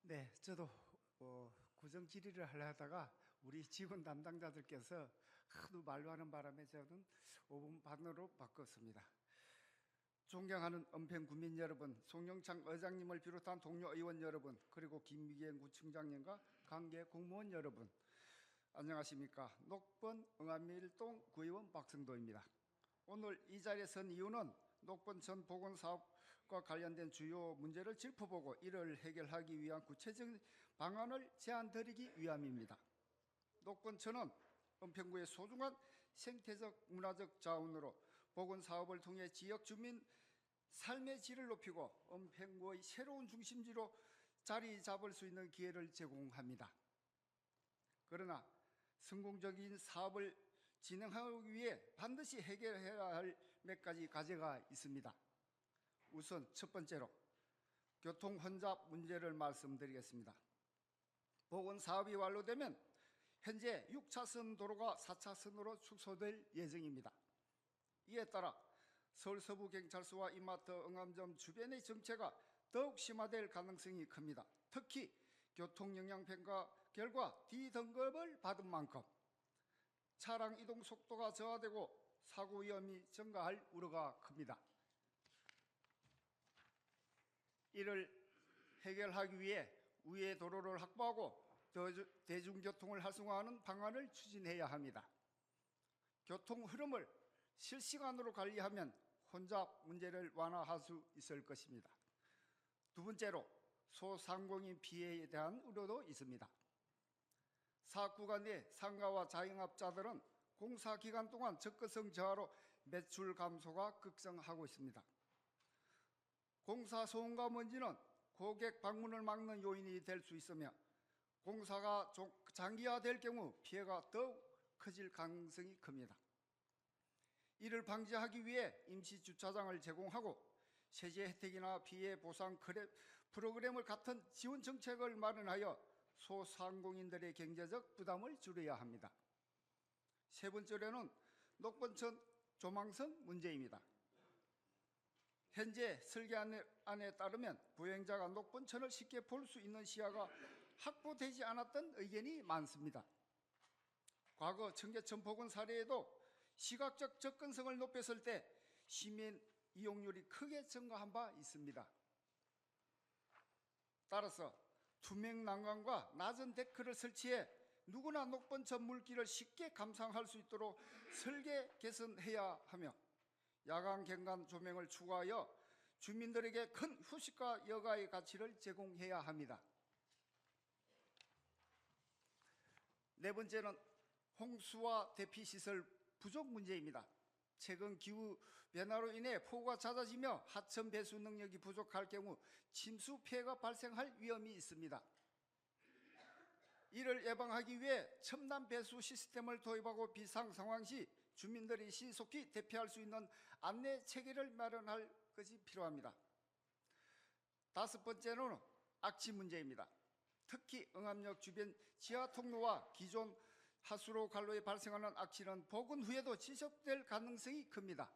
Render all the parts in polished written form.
네, 저도 구정 질의를 하려 하다가 우리 직원 담당자들께서 하도 말로 하는 바람에 저는 5분 반으로 바꿨습니다. 존경하는 은평 구민 여러분, 송영창 의장님을 비롯한 동료 의원 여러분, 그리고 김미경 구청장님과 관계 공무원 여러분, 안녕하십니까? 녹번 응암밀동 구의원 박성도입니다. 오늘 이 자리에 선 이유는 녹번 전 보건사업과 관련된 주요 문제를 짚어보고 이를 해결하기 위한 구체적인 방안을 제안드리기 위함입니다. 녹번천은 은평구의 소중한 생태적 문화적 자원으로 보건사업을 통해 지역 주민 삶의 질을 높이고 은평구의 새로운 중심지로 자리 잡을 수 있는 기회를 제공합니다. 그러나 성공적인 사업을 진행하기 위해 반드시 해결해야 할 몇 가지 과제가 있습니다. 우선 첫 번째로 교통 혼잡 문제를 말씀드리겠습니다. 보건사업이 완료되면 현재 6차선 도로가 4차선으로 축소될 예정입니다. 이에 따라 서울 서부경찰서와 이마트 응암점 주변의 정체가 더욱 심화될 가능성이 큽니다. 특히 교통영향평가 결과 D등급을 받은 만큼 차량 이동 속도가 저하되고 사고 위험이 증가할 우려가 큽니다. 이를 해결하기 위해 우회 도로를 확보하고 대중교통을 활성화하는 방안을 추진해야 합니다. 교통 흐름을 실시간으로 관리하면 혼잡 문제를 완화할 수 있을 것입니다. 두 번째로 소상공인 피해에 대한 우려도 있습니다. 사업 구간 내 상가와 자영업자들은 공사 기간 동안 접근성 저하로 매출 감소가 급증하고 있습니다. 공사 소음과 먼지는 고객 방문을 막는 요인이 될 수 있으며 공사가 장기화될 경우 피해가 더욱 커질 가능성이 큽니다. 이를 방지하기 위해 임시 주차장을 제공하고 세제 혜택이나 피해 보상 프로그램을 같은 지원 정책을 마련하여 소상공인들의 경제적 부담을 줄여야 합니다. 세 번째로는 녹번천 조망선 문제입니다. 현재 설계안에 따르면 보행자가 녹번천을 쉽게 볼 수 있는 시야가 확보되지 않았던 의견이 많습니다. 과거 청계천 복원 사례에도 시각적 접근성을 높였을 때 시민 이용률이 크게 증가한 바 있습니다. 따라서 투명 난간과 낮은 데크를 설치해 누구나 녹번천 물길을 쉽게 감상할 수 있도록 설계 개선해야 하며 야간 경관 조명을 추가하여 주민들에게 큰 휴식과 여가의 가치를 제공해야 합니다. 네 번째는 홍수와 대피시설 부족 문제입니다. 최근 기후 변화로 인해 폭우가 잦아지며 하천 배수 능력이 부족할 경우 침수 피해가 발생할 위험이 있습니다. 이를 예방하기 위해 첨단 배수 시스템을 도입하고 비상 상황 시 주민들이 신속히 대피할 수 있는 안내 체계를 마련할 것이 필요합니다. 다섯 번째는 악취 문제입니다. 특히 응암역 주변 지하 통로와 기존 하수로 관로에 발생하는 악취는 복원 후에도 지속될 가능성이 큽니다.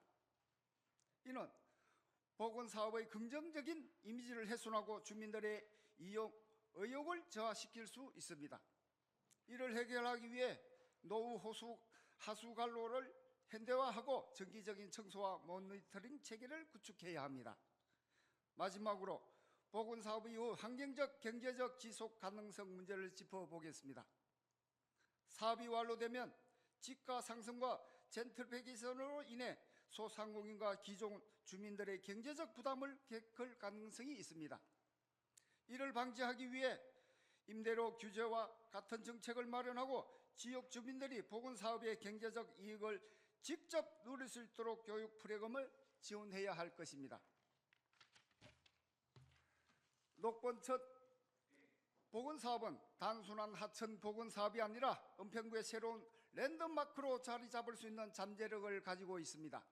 이는 복원 사업의 긍정적인 이미지를 훼손하고 주민들의 이용 의욕을 저하시킬 수 있습니다. 이를 해결하기 위해 노후 하수 관로를 현대화하고 정기적인 청소와 모니터링 체계를 구축해야 합니다. 마지막으로 복원 사업 이후 환경적, 경제적 지속 가능성 문제를 짚어보겠습니다. 사업이 완료되면 지가 상승과 젠트리피케이션으로 인해 소상공인과 기존 주민들의 경제적 부담을 겪을 가능성이 있습니다. 이를 방지하기 위해 임대료 규제와 같은 정책을 마련하고 지역 주민들이 보건사업의 경제적 이익을 직접 누릴 수 있도록 교육 프로그램을 지원해야 할 것입니다. 녹번천 보건사업은 단순한 하천 보건사업이 아니라 은평구의 새로운 랜드마크로 자리 잡을 수 있는 잠재력을 가지고 있습니다.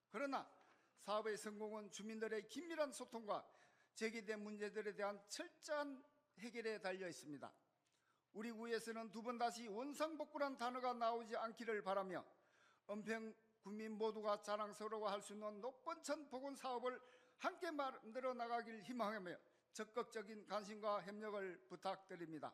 그러나 사업의 성공은 주민들의 긴밀한 소통과 제기된 문제들에 대한 철저한 해결에 달려 있습니다. 우리 구에서는 두 번 다시 원상복구란 단어가 나오지 않기를 바라며 은평 국민 모두가 자랑스러워할 수 있는 녹번천 보건사업을 함께 만들어 나가길 희망하며 적극적인 관심과 협력을 부탁드립니다.